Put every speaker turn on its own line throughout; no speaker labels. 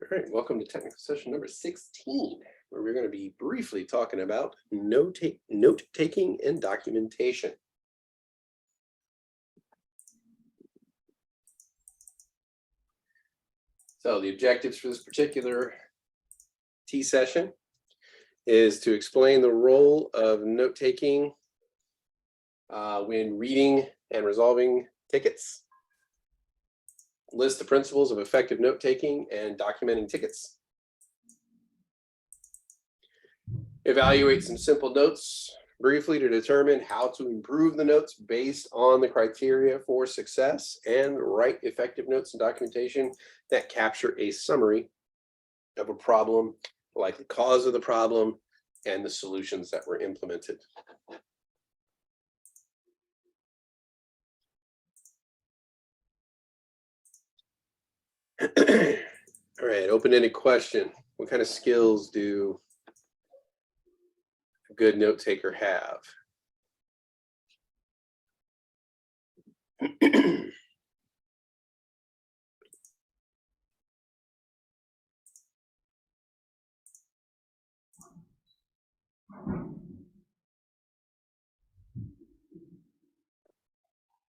All right, welcome to technical session number 16, where we're going to be briefly talking about note-taking and documentation. So the objectives for this particular T session is to explain the role of note-taking when reading and resolving tickets, list the principles of effective note-taking and documenting tickets, evaluate some simple notes briefly to determine how to improve the notes based on the criteria for success, and write effective notes and documentation that capture a summary of a problem, the likely cause of the problem, and the solutions that were implemented. All right, open-ended question. What kind of skills do a good note taker have?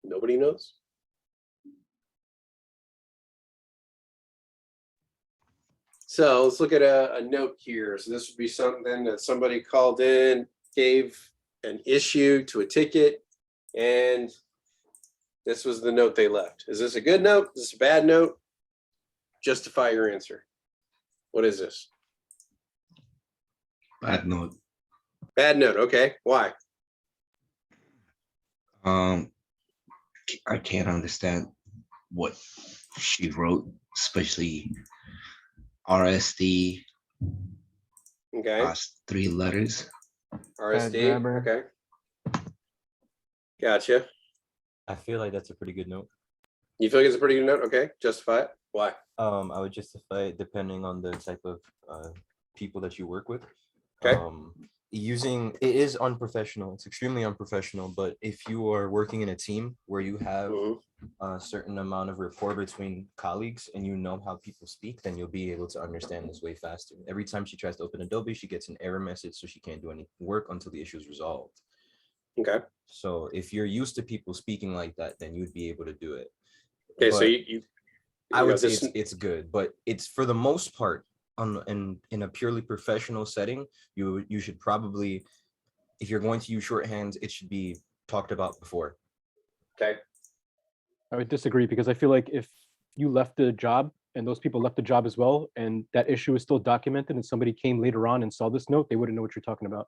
Nobody knows? So let's look at a note here. So this would be something that somebody called in, gave an issue to a ticket, and this was the note they left. Is this a good note? Is this a bad note? Justify your answer. What is this?
Bad note.
Bad note. Okay. Why?
I can't understand what she wrote, especially RSD.
Okay.
Last 3 letters.
RSD. Okay. Gotcha.
I feel like that's a pretty good note.
You feel like it's a pretty good note? Okay. Justify it. Why?
I would justify it depending on the type of people that you work with.
Okay.
It is unprofessional. It's extremely unprofessional. But if you are working in a team where you have a certain amount of rapport between colleagues and you know how people speak, then you'll be able to understand this way faster. Every time she tries to open Adobe, she gets an error message, so she can't do any work until the issue is resolved.
Okay.
So if you're used to people speaking like that, then you'd be able to do it.
Okay.
But
So
I would say it's good, but it's for the most part in a purely professional setting, you should probably, if you're going to use shorthands, it should be talked about before.
Okay.
I would disagree, because I feel like if you left the job and those people left the job as well, and that issue is still documented and somebody came later on and saw this note, they wouldn't know what you're talking about.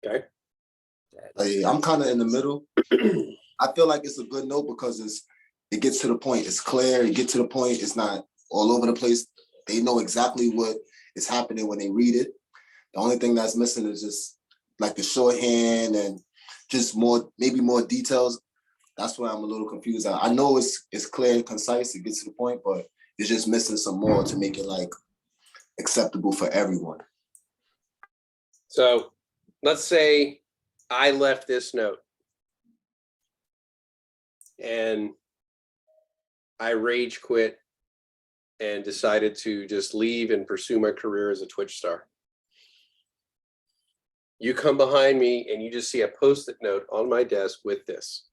Okay.
I'm kind of in the middle. I feel like it's a good note because it gets to the point. It's clear. It gets to the point. It's not all over the place. They know exactly what is happening when they read it. The only thing that's missing is just like the shorthand and just maybe more details. That's why I'm a little confused. I know it's clear and concise. It gets to the point, but it's just missing some more to make it like acceptable for everyone.
So let's say I left this note and I rage quit and decided to just leave and pursue my career as a Twitch star. You come behind me and you just see a Post-it note on my desk with this.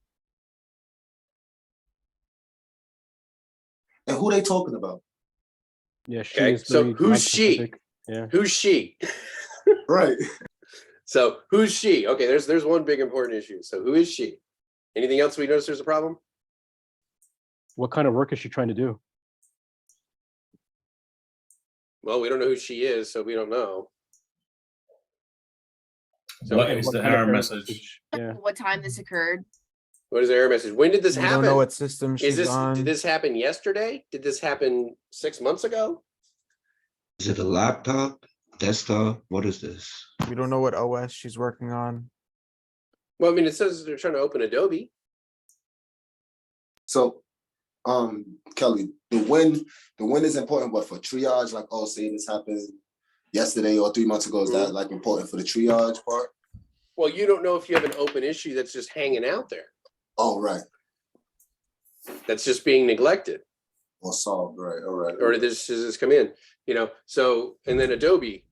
And who they talking about?
Yeah, she
Okay,
is
so
very
who's she?
non-specific. Yeah.
Who's she?
Right.
So who's she? Okay, there's one big important issue. So who is she? Anything else we notice there's a problem?
What kind of work is she trying to do?
Well, we don't know who she is, so we don't know. So
What is the
kind of
error message?
Yeah.
What time this occurred?
what is the error message? When did this
We
happen?
don't know what system she's on.
Did this happen yesterday? Did this happen 6 months ago?
Is it a laptop, desktop? What is this?
We don't know what OS she's working on.
Well, I mean, it says they're trying to open Adobe.
So, Kelly, the when is important, but for triage, like, oh, say this happened yesterday or 3 months ago, is that like important for the triage part?
Well, you don't know if you have an open issue that's just hanging out there.
Oh, right.
That's just being neglected.
Or solved, right? All right.
or does this come in? You know, so, and then Adobe,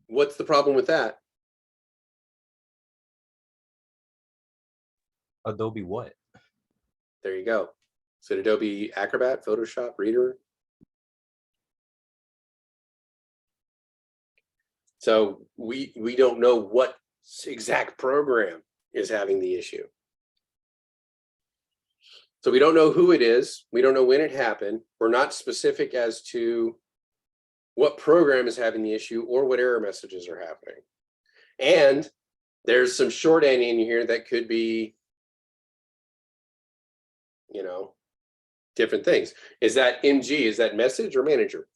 what's the problem with that?
Adobe what?
There you go. So Adobe Acrobat, Photoshop, Reader. So we don't know what exact program is having the issue. So we don't know who it is. We don't know when it happened. We're not specific as to what program is having the issue or what error messages are happening. And there's some shorthand in here that could be, you know, different things. Is that MG? Is that message or manager?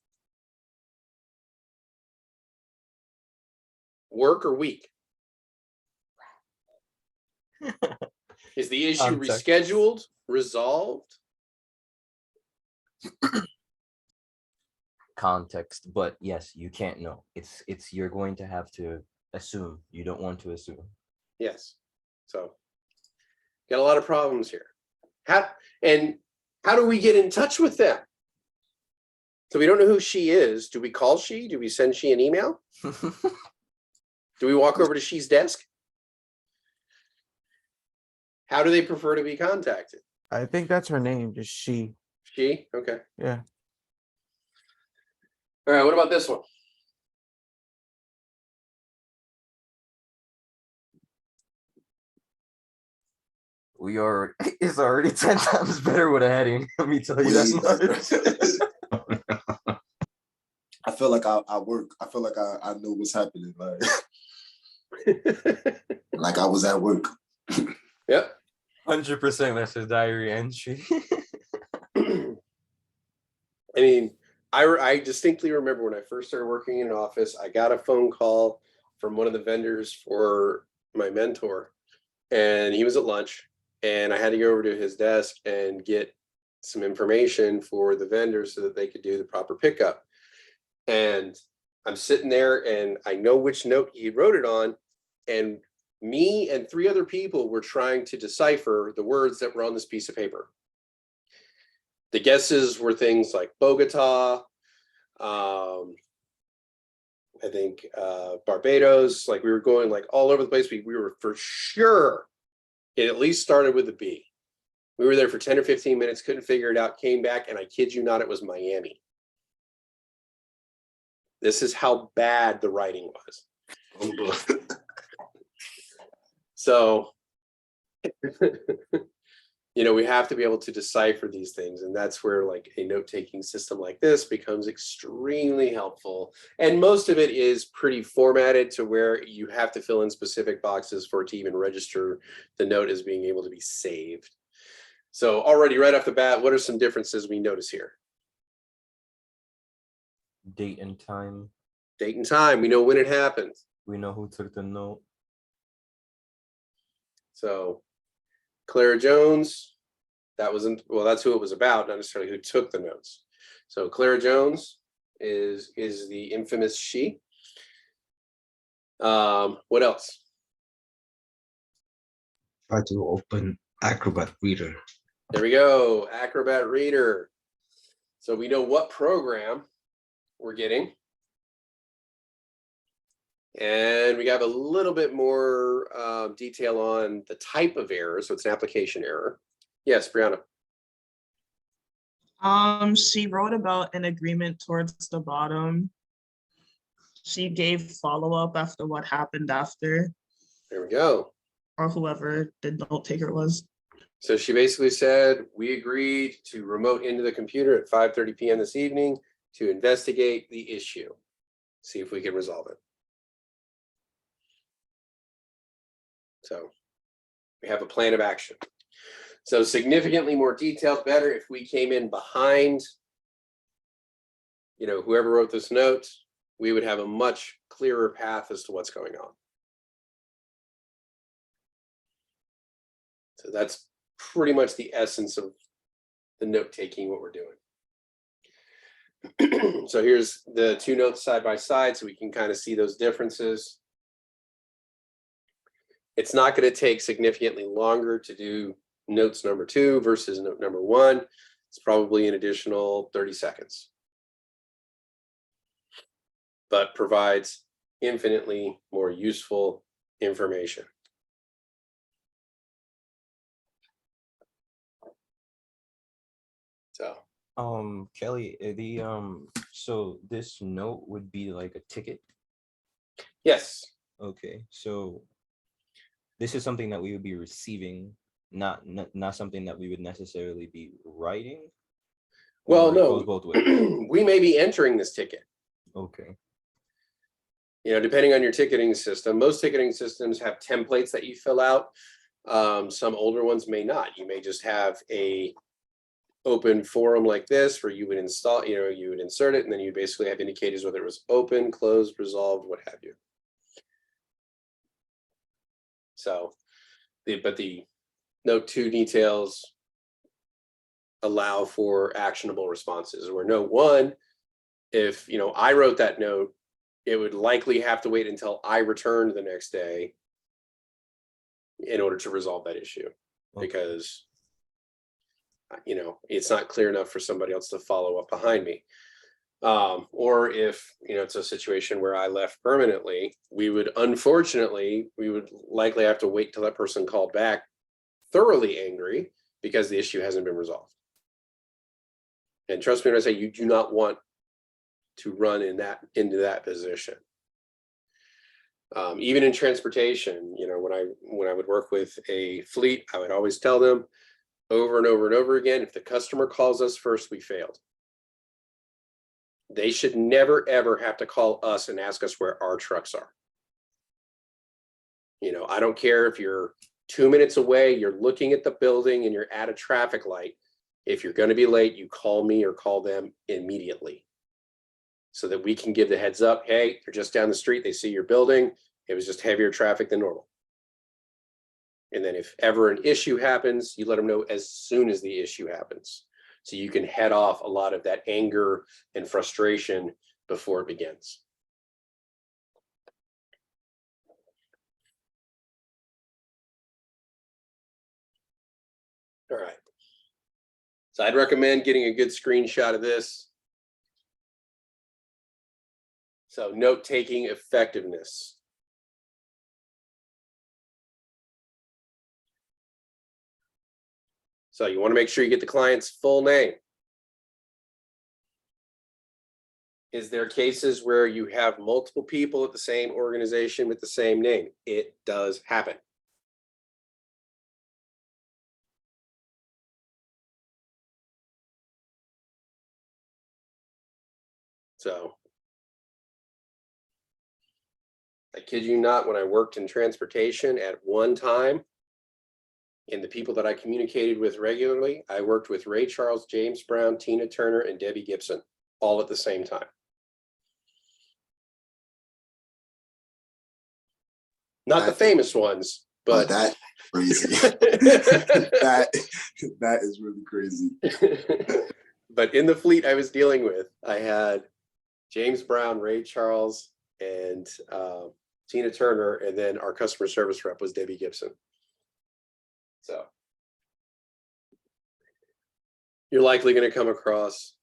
Work or week? Is the issue
Context.
rescheduled, resolved?
Context, but yes, you can't know. It's you're going to have to assume. You don't want to assume.
Yes. So got a lot of problems here. How do we get in touch with them? So we don't know who she is. Do we call she? Do we send she an email? Do we walk over to she's desk? How do they prefer to be contacted?
I think that's her name, just she.
She? Okay.
Yeah.
All right. What about this one?
It's already 10 times better with a heading. Let me tell you that much.
I feel like I work. I feel like I know what's happening. Like I was at work.
Yep.
100% that's his diary entry.
I mean, I distinctly remember when I first started working in an office, I got a phone call from one of the vendors for my mentor, and he was at lunch, and I had to go over to his desk and get some information for the vendor so that they could do the proper pickup. And I'm sitting there and I know which note he wrote it on, and me and 3 other people were trying to decipher the words that were on this piece of paper. The guesses were things like Bogota, I think Barbados, like we were going like all over the place. We were for sure it at least started with a B. We were there for 10 or 15 minutes, couldn't figure it out, came back, and I kid you not, it was Miami. This is how bad the writing was. So, you know, we have to be able to decipher these things. And that's where like a note-taking system like this becomes extremely helpful. And most of it is pretty formatted to where you have to fill in specific boxes for it to even register the note as being able to be saved. So already right off the bat, what are some differences we notice here?
Date and time.
Date and time. We know when it happened.
We know who took the note.
So Clara Jones, that wasn't, well, that's who it was about, not necessarily who took the notes. So Clara Jones is the infamous she. What else?
Try to open Acrobat Reader.
There we go, Acrobat Reader. So we know what program we're getting. And we have a little bit more detail on the type of error. So it's an application error. Yes, Brianna.
She wrote about an agreement towards the bottom. She gave follow-up after what happened after.
There we go.
Or whoever the note taker was.
So she basically said, we agreed to remote into the computer at 5:30 p.m. this evening to investigate the issue, see if we can resolve it. So we have a plan of action. So significantly more detailed, better if we came in behind, you know, whoever wrote this note, we would have a much clearer path as to what's going on. So that's pretty much the essence of the note taking, what we're doing. So here's the 2 notes side by side so we can kind of see those differences. It's not going to take significantly longer to do notes number 2 versus note number 1. It's probably an additional 30 seconds, but provides infinitely more useful information. So,
Kelly, so this note would be like a ticket.
yes,
Okay, so this is something that we would be receiving, not something that we would necessarily be writing.
well,
Or it goes both ways.
no, we may be entering this ticket.
Okay.
You know, depending on your ticketing system, most ticketing systems have templates that you fill out. Some older ones may not. You may just have a open forum like this where you would install, you know, you would insert it, and then you basically have indicators whether it was open, closed, resolved, what have you. So, but the note 2 details allow for actionable responses, where note 1, if, you know, I wrote that note, it would likely have to wait until I returned the next day in order to resolve that issue, because, you know, it's not clear enough for somebody else to follow up behind me. Or if, you know, it's a situation where I left permanently, we would likely have to wait till that person called back thoroughly angry because the issue hasn't been resolved. And trust me when I say you do not want to run into that position. Even in transportation, you know, when I would work with a fleet, I would always tell them over and over and over again, if the customer calls us first, we failed. They should never, ever have to call us and ask us where our trucks are. You know, I don't care if you're 2 minutes away, you're looking at the building and you're at a traffic light. If you're going to be late, you call me or call them immediately so that we can give the heads up. Hey, they're just down the street. They see your building. It was just heavier traffic than normal. And then if ever an issue happens, you let them know as soon as the issue happens. So you can head off a lot of that anger and frustration before it begins. All right. So I'd recommend getting a good screenshot of this. So note-taking effectiveness. So you want to make sure you get the client's full name. Is there cases where you have multiple people at the same organization with the same name? It does happen. So I kid you not, when I worked in transportation at one time, and the people that I communicated with regularly, I worked with Ray Charles, James Brown, Tina Turner, and Debbie Gibson, all at the same time. Not the famous ones, but
that crazy. that is really crazy.
But in the fleet I was dealing with, I had James Brown, Ray Charles, and Tina Turner, and then our customer service rep was Debbie Gibson. So you're likely going to come across,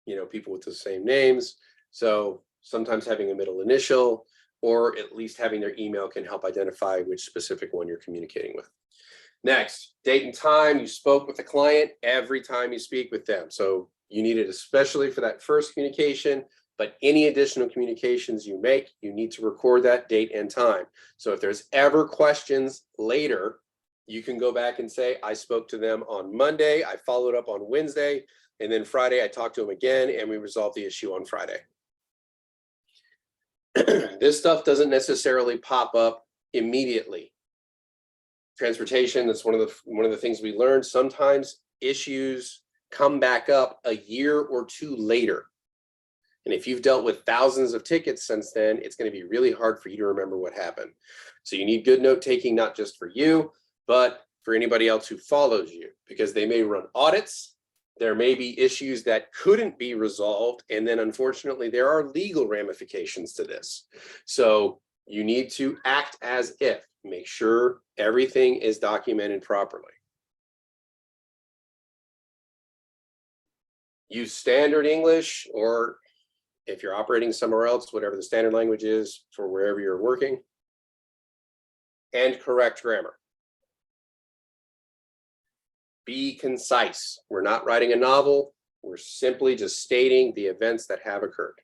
you know, people with the same names. So sometimes having a middle initial or at least having their email can help identify which specific one you're communicating with. Next, date and time you spoke with the client every time you speak with them. So you need it especially for that first communication, but any additional communications you make, you need to record that date and time. So if there's ever questions later, you can go back and say, I spoke to them on Monday, I followed up on Wednesday, and then Friday I talked to them again and we resolved the issue on Friday. This stuff doesn't necessarily pop up immediately. Transportation, that's one of the things we learned. Sometimes issues come back up a year or two later. And if you've dealt with thousands of tickets since then, it's going to be really hard for you to remember what happened. So you need good note taking, not just for you, but for anybody else who follows you, because they may run audits. There may be issues that couldn't be resolved. And then unfortunately, there are legal ramifications to this. So you need to act as if, make sure everything is documented properly. use standard English, or if you're operating somewhere else, whatever the standard language is for wherever you're working, and correct grammar. Be concise. We're not writing a novel. We're simply just stating the events that have occurred.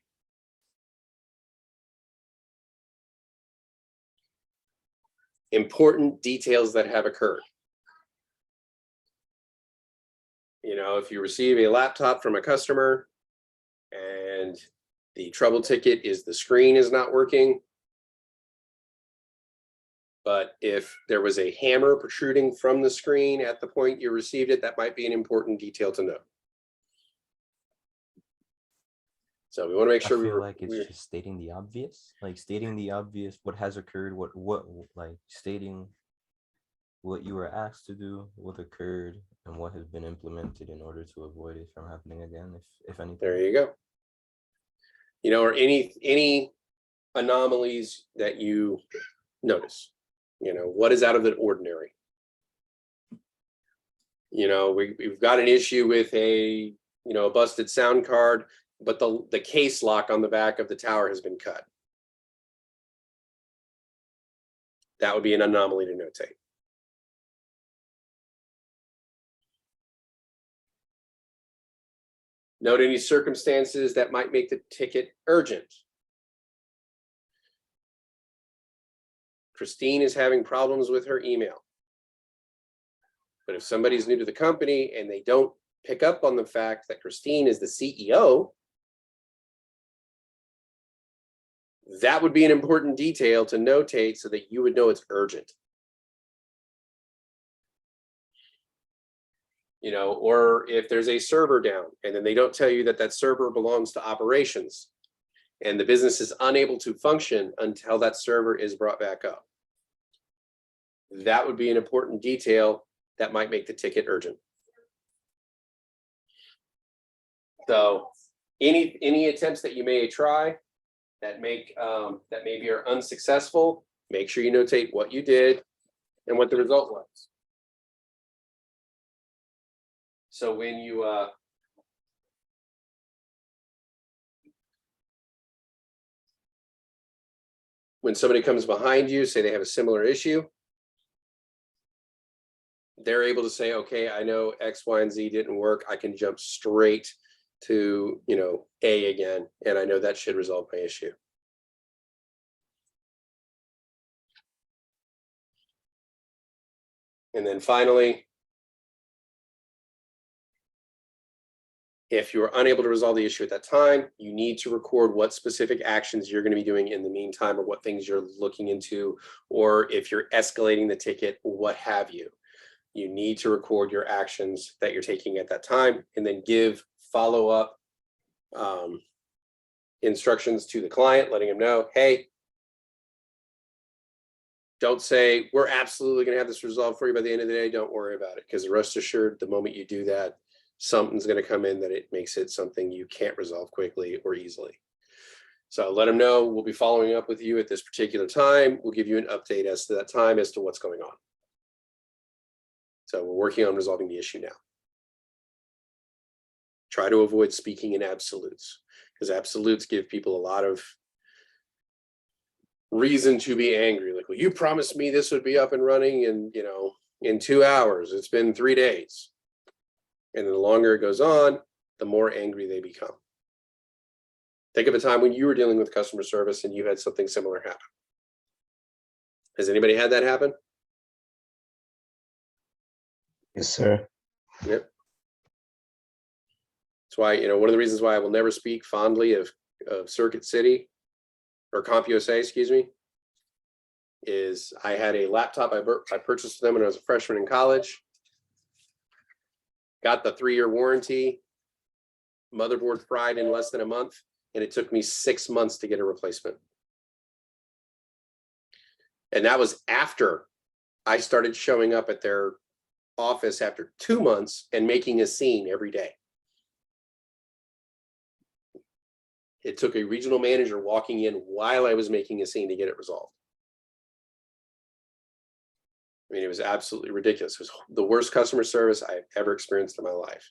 Important details that have occurred. You know, if you receive a laptop from a customer and the trouble ticket is the screen is not working, but if there was a hammer protruding from the screen at the point you received it, that might be an important detail to know. So we want to make sure
I
we
feel
were,
like it's just stating the obvious, like stating the obvious, what has occurred, what like stating what you were asked to do, what occurred, and what has been implemented in order to avoid it from happening again, if anything.
there you go. You know, or any anomalies that you notice. You know, what is out of the ordinary? You know, we've got an issue with a busted sound card, but the case lock on the back of the tower has been cut. That would be an anomaly to notate. Note any circumstances that might make the ticket urgent. Christine is having problems with her email. But if somebody's new to the company and they don't pick up on the fact that Christine is the CEO, that would be an important detail to notate so that you would know it's urgent. You know, or if there's a server down and then they don't tell you that that server belongs to operations and the business is unable to function until that server is brought back up. That would be an important detail that might make the ticket urgent. So any attempts that you may try that maybe are unsuccessful, make sure you notate what you did and what the result was. So when you when somebody comes behind you, say they have a similar issue, they're able to say, okay, I know X, Y, and Z didn't work. I can jump straight to, A again, and I know that should resolve my issue. And then finally, if you're unable to resolve the issue at that time, you need to record what specific actions you're going to be doing in the meantime, or what things you're looking into, or if you're escalating the ticket, what have you. You need to record your actions that you're taking at that time, and then give follow-up instructions to the client, letting them know, hey, don't say, we're absolutely going to have this resolved for you by the end of the day. Don't worry about it, because rest assured, the moment you do that, something's going to come in that it makes it something you can't resolve quickly or easily. So let them know we'll be following up with you at this particular time. We'll give you an update as to that time as to what's going on. So we're working on resolving the issue now. Try to avoid speaking in absolutes, because absolutes give people a lot of reason to be angry. Like, well, you promised me this would be up and running in 2 hours. It's been 3 days. And the longer it goes on, the more angry they become. Think of a time when you were dealing with customer service and you had something similar happen. Has anybody had that happen?
Yes, sir.
Yep. That's why, one of the reasons why I will never speak fondly of Circuit City or CompUSA, excuse me, is I had a laptop I purchased for them when I was a freshman in college. Got the 3-year warranty, motherboard fried in less than a month, and it took me 6 months to get a replacement. And that was after I started showing up at their office after 2 months and making a scene every day. It took a regional manager walking in while I was making a scene to get it resolved. I mean, it was absolutely ridiculous. It was the worst customer service I've ever experienced in my life.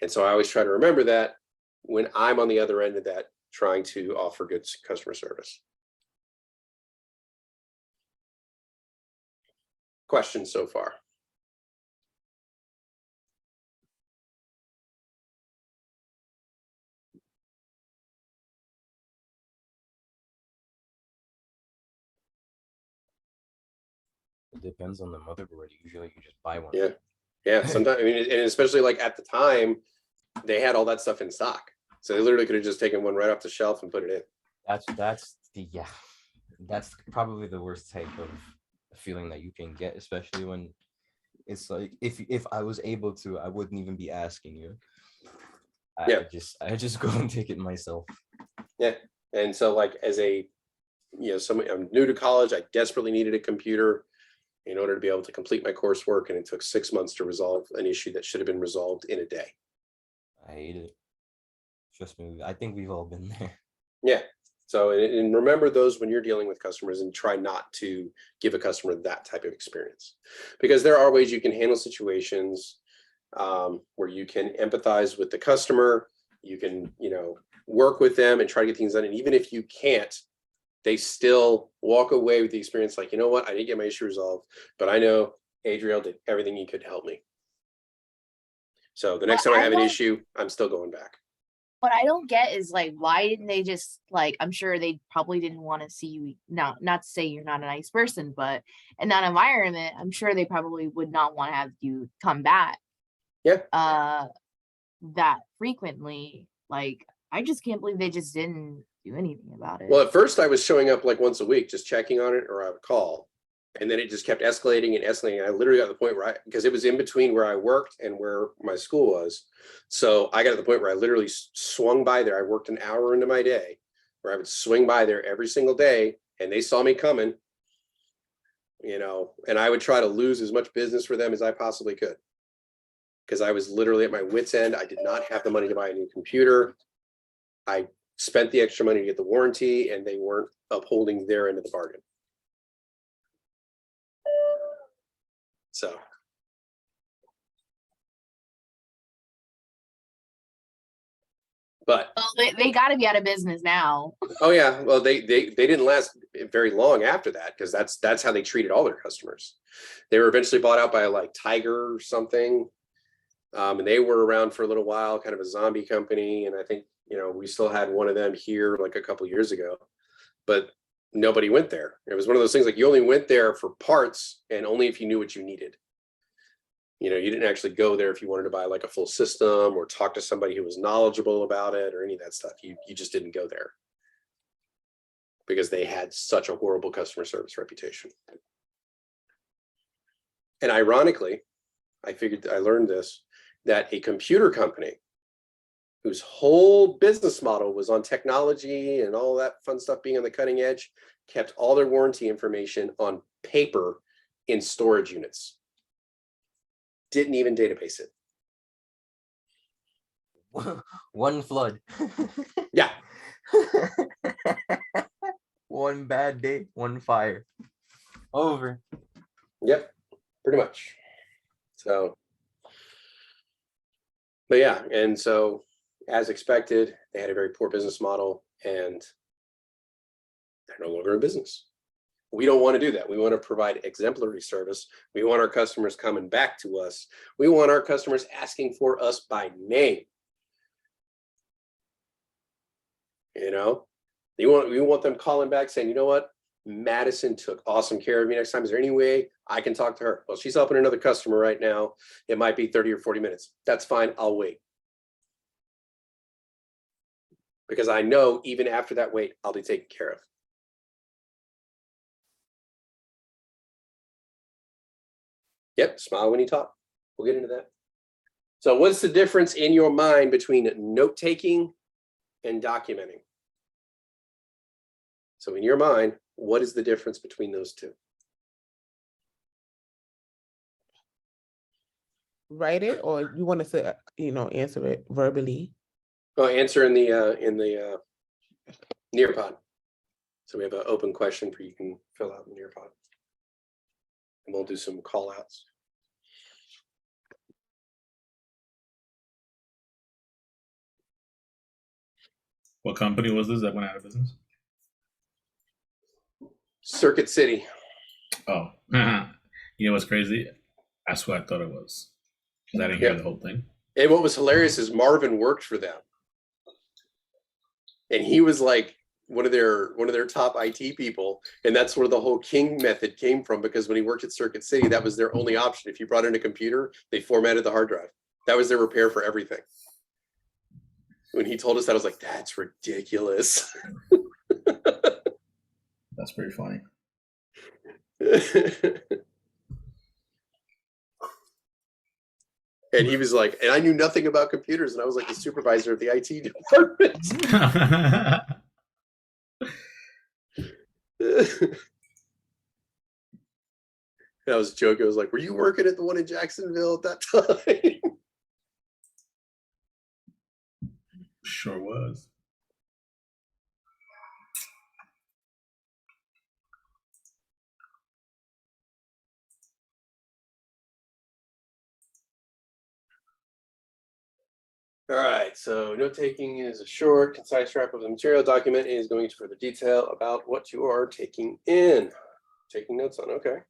And so I always try to remember that when I'm on the other end of that, trying to offer good customer service. Questions so far?
It depends on the motherboard. Usually you just buy one.
Yeah. Yeah. Sometimes, I mean, and especially like at the time, they had all that stuff in stock. So they literally could have just taken one right off the shelf and put it in.
That's probably the worst type of feeling that you can get, especially when it's like if I was able to, I wouldn't even be asking you.
Yeah.
I just go and take it myself.
Yeah. And so like as a, somebody, I'm new to college, I desperately needed a computer in order to be able to complete my coursework. And it took 6 months to resolve an issue that should have been resolved in a day.
I hate it. Trust me, I think we've all been there.
Yeah. So, and remember those when you're dealing with customers, and try not to give a customer that type of experience, because there are ways you can handle situations where you can empathize with the customer. You can, work with them and try to get things done. And even if you can't, they still walk away with the experience like, you know what, I didn't get my issue resolved, but I know Adriel did everything he could to help me. So the next time I have an issue, I'm still going back.
What I don't get is like, why didn't they just like, I'm sure they probably didn't want to see you. Now, not to say you're not a nice person, but in that environment, I'm sure they probably would not want to have you come back.
Yeah.
That frequently. Like, I just can't believe they just didn't do anything about it.
Well, at first I was showing up like once a week, just checking on it, or I would call. And then it just kept escalating and escalating. I literally got to the point where because it was in between where I worked and where my school was. So I got to the point where I literally swung by there. I worked an hour into my day where I would swing by there every single day, and they saw me coming, and I would try to lose as much business for them as I possibly could. Because I was literally at my wit's end. I did not have the money to buy a new computer. I spent the extra money to get the warranty, and they weren't upholding their end of the bargain. So. But
well, they got to be out of business now.
Oh yeah, well they didn't last very long after that, because that's how they treated all their customers. They were eventually bought out by like Tiger or something, and they were around for a little while, kind of a zombie company. And I think we still had one of them here like a couple years ago, but nobody went there. It was one of those things like you only went there for parts, and only if you knew what you needed. You didn't actually go there if you wanted to buy like a full system or talk to somebody who was knowledgeable about it or any of that stuff. You just didn't go there because they had such a horrible customer service reputation. And ironically, I learned this, that a computer company whose whole business model was on technology and all that fun stuff being on the cutting edge, kept all their warranty information on paper in storage units. Didn't even database it.
One flood.
Yeah.
One bad day, one fire. Over.
Yep, pretty much. So, but yeah, and so as expected, they had a very poor business model, and they're no longer in business. We don't want to do that. We want to provide exemplary service. We want our customers coming back to us. We want our customers asking for us by name. We want them calling back saying, you know what? Madison took awesome care of me. Next time, is there any way I can talk to her? Well, she's helping another customer right now. It might be 30 or 40 minutes. That's fine. I'll wait. Because I know even after that wait, I'll be taken care of. Yep, smile when you talk. We'll get into that. So what's the difference in your mind between note-taking and documenting? So in your mind, what is the difference between those two?
Write it, or you want us to, answer it verbally?
Oh, answer in the Nearpod. So we have an open question for you can fill out in the Nearpod. And we'll do some call outs.
What company was this that went out of business?
Circuit City.
Oh, you know what's crazy? That's what I thought it was. 'Cause I didn't hear the whole thing.
And what was hilarious is Marvin worked for them. And he was like one of their top IT people. And that's where the whole King method came from, because when he worked at Circuit City, that was their only option. If you brought in a computer, they formatted the hard drive. That was their repair for everything. When he told us that, I was like, that's ridiculous.
That's pretty funny.
And he was like, and I knew nothing about computers, and I was like the supervisor of the IT department. And I was joking. I was like, were you working at the one in Jacksonville at that time?
Sure was.
All right, so note taking is a short, concise wrap of the material. Documenting is going into further detail about what you are taking in. Taking notes on, okay.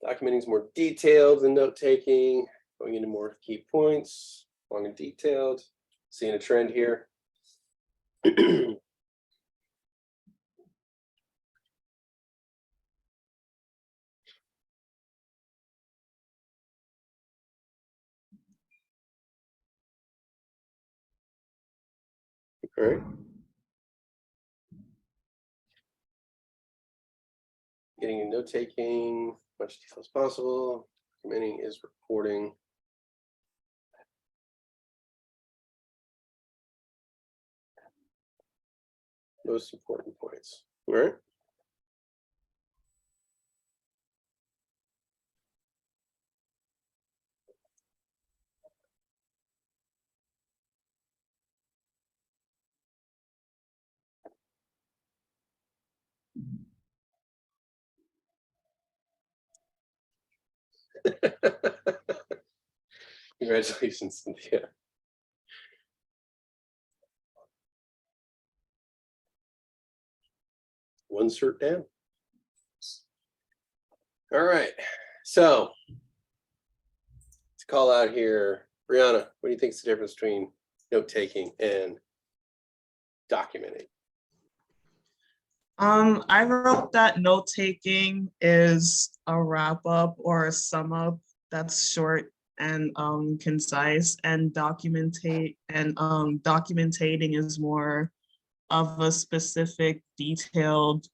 Documenting is more detailed than note taking, going into more key points, long and detailed. Seeing a trend here. All right. Getting a note taking, much detail as possible. Documenting is reporting. Most important points. All right. Congratulations, Cynthia. One cert down. All right, so let's call out here, Brianna. What do you think is the difference between note taking and documenting?
I wrote that note taking is a wrap up or a sum up that's short and concise, and documenting is more of a specific detailed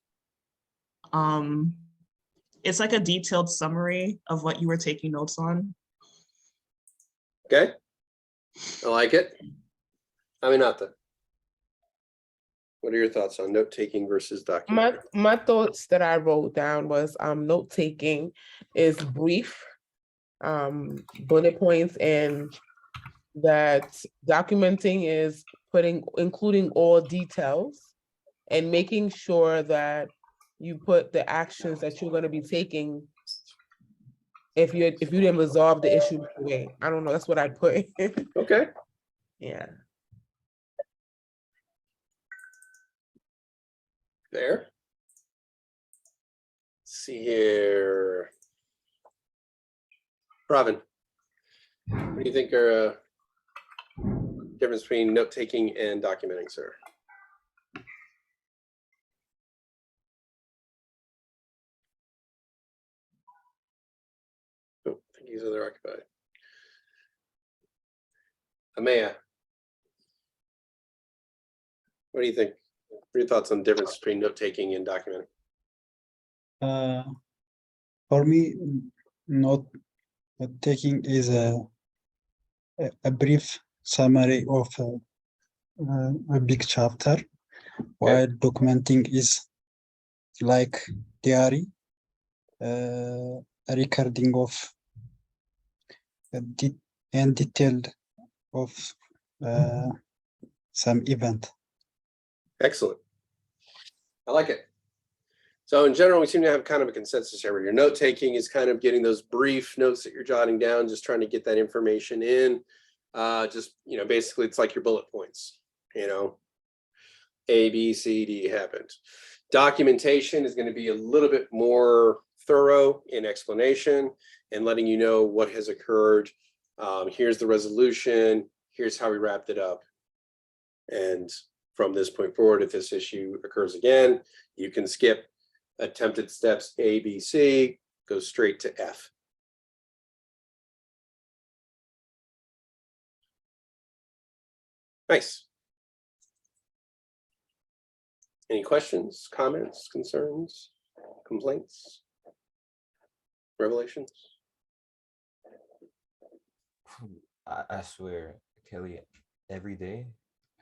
it's like a detailed summary of what you were taking notes on.
Okay, I like it. Aminata, what are your thoughts on note taking versus documenting?
My thoughts that I wrote down was note taking is brief, bullet points, and that documenting is including all details and making sure that you put the actions that you're going to be taking if you didn't resolve the issue right away. I don't know, that's what I put.
Okay.
Yeah.
There. Let's see here. Robin, what do you think are difference between note taking and documenting, sir? Oh, I think he's other occupied. Amaya, what do you think? What are your thoughts on the difference between note taking and documenting?
For me, note taking is a brief summary of a big chapter, while documenting is like diary, a recording of and detailed of some event.
Excellent. I like it. So in general, we seem to have kind of a consensus here. Your note taking is kind of getting those brief notes that you're jotting down, just trying to get that information in. Just, basically it's like your bullet points, A, B, C, D happened. Documentation is going to be a little bit more thorough in explanation and letting you know what has occurred. Here's the resolution. Here's how we wrapped it up. And from this point forward, if this issue occurs again, you can skip attempted steps A, B, C, go straight to F. Nice. Any questions, comments, concerns, complaints, revelations?
I swear, Kelly, every day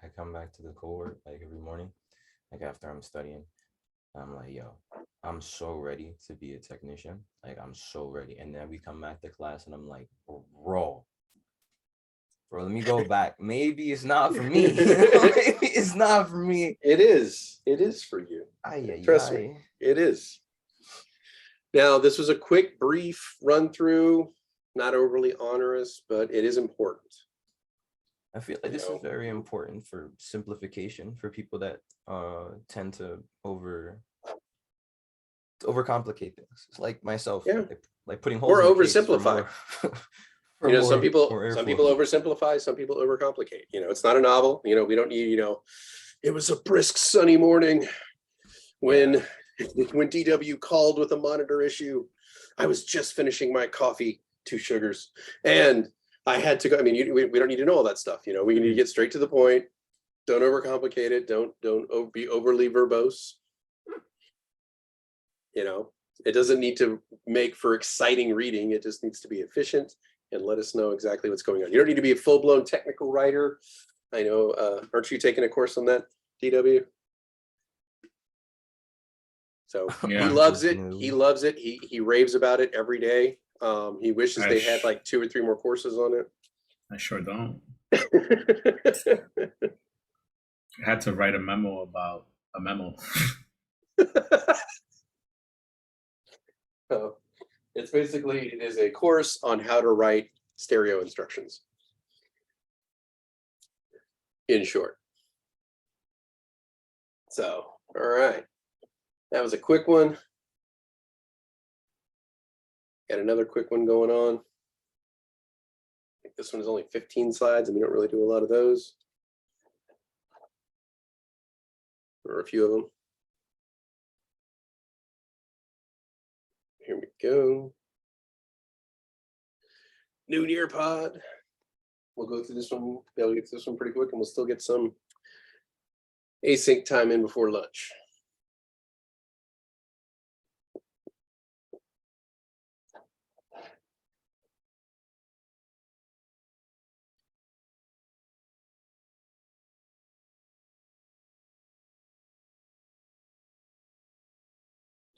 I come back to the cohort, like every morning, like after I'm studying, I'm like, yo, I'm so ready to be a technician. Like, I'm so ready. And then we come back to class and I'm like, bro, let me go back. Maybe it's not for me. Maybe it's not for me.
It is. It is for you. Trust me, it is. Now, this was a quick, brief run through, not overly onerous, but it is important.
I feel like this is very important for simplification for people that tend to overcomplicate things. It's like myself, like putting holes
or
in the case for
oversimplify.
more-
some people
more
oversimplify, some people overcomplicate. It's not a novel. We don't need, it was a brisk sunny morning when DW called with a monitor issue. I was just finishing my coffee, 2 sugars, and I had to go. I mean, we don't need to know all that stuff. We need to get straight to the point. Don't overcomplicate it. Don't be overly verbose. It doesn't need to make for exciting reading. It just needs to be efficient and let us know exactly what's going on. You don't need to be a full-blown technical writer. I know, aren't you taking a course on that, DW? So he loves it. He loves it. He raves about it every day. He wishes they had like 2 or 3 more courses on it.
I sure don't. I had to write a memo about a memo.
So it is a course on how to write stereo instructions. In short. So, all right. That was a quick one. Got another quick one going on. I think this one is only 15 slides, and we don't really do a lot of those. Or a few of them. Here we go. New Year pod. We'll go through this one. They'll get through this one pretty quick, and we'll still get some async time in before lunch.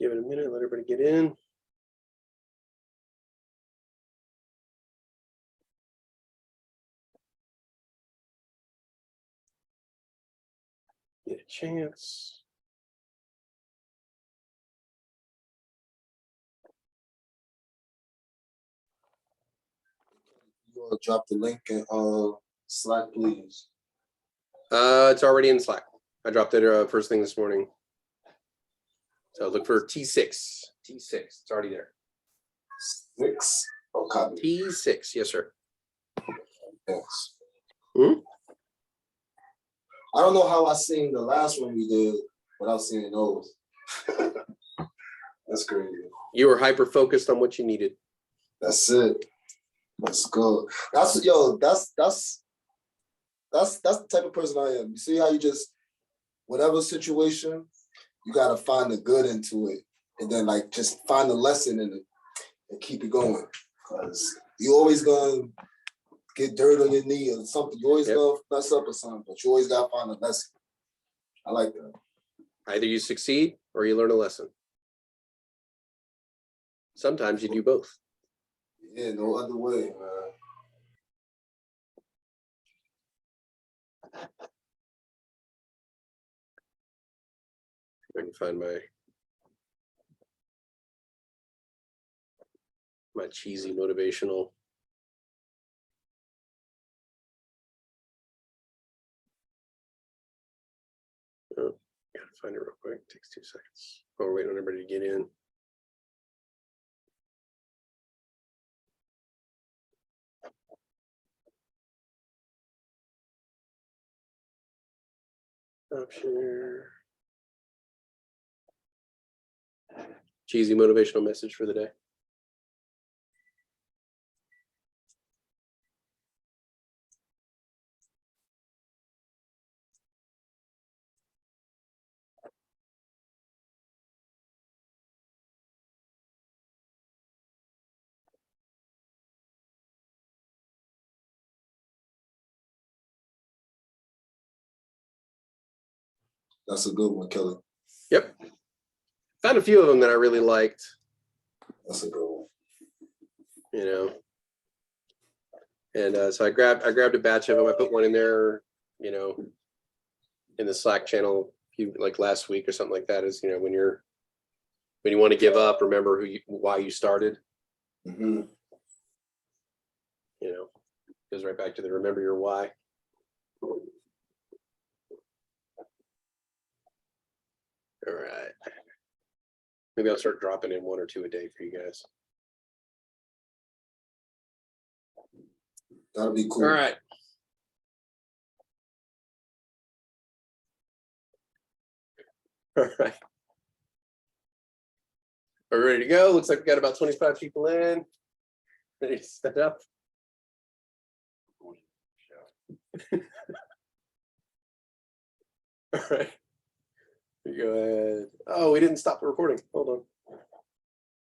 Give it a minute, let everybody get in. Get a chance.
You want to drop the link in Slack, please?
It's already in Slack. I dropped it first thing this morning. So look for T6. T6. It's already there.
6. Oh, copy.
T6. Yes, sir.
Thanks.
Hmm?
I don't know how I seen the last one we did without seeing those. That's crazy.
You were hyper focused on what you needed.
That's it. Let's go. That's the type of person I am. You see how you just, whatever situation, you gotta find the good into it, and then like just find the lesson in it and keep it going. Because you always gonna get dirt on your knee or something. You always gonna mess up or something, but you always gotta find a lesson. I like that.
Either you succeed or you learn a lesson. Sometimes you do both.
Yeah, no other way, man.
I can find my cheesy motivational Gotta find it real quick. Takes 2 seconds. Oh, we're waiting on everybody to get in. Option. Cheesy motivational message for the day.
That's a good one, Kelly.
Yep. Found a few of them that I really liked.
That's a good one.
You know. And so I grabbed a batch of them. I put one in there, you know, in the Slack channel, like last week or something like that. Is, you know, when you want to give up, remember why you started.
Mm-hmm.
You know, goes right back to the remember your why. All right. Maybe I'll start dropping in 1 or 2 a day for you guys.
That'll be cool.
All right. All right. Are we ready to go? Looks like we got about 25 people in. Ready to set up? All right. Go ahead. Oh, we didn't stop the recording. Hold on.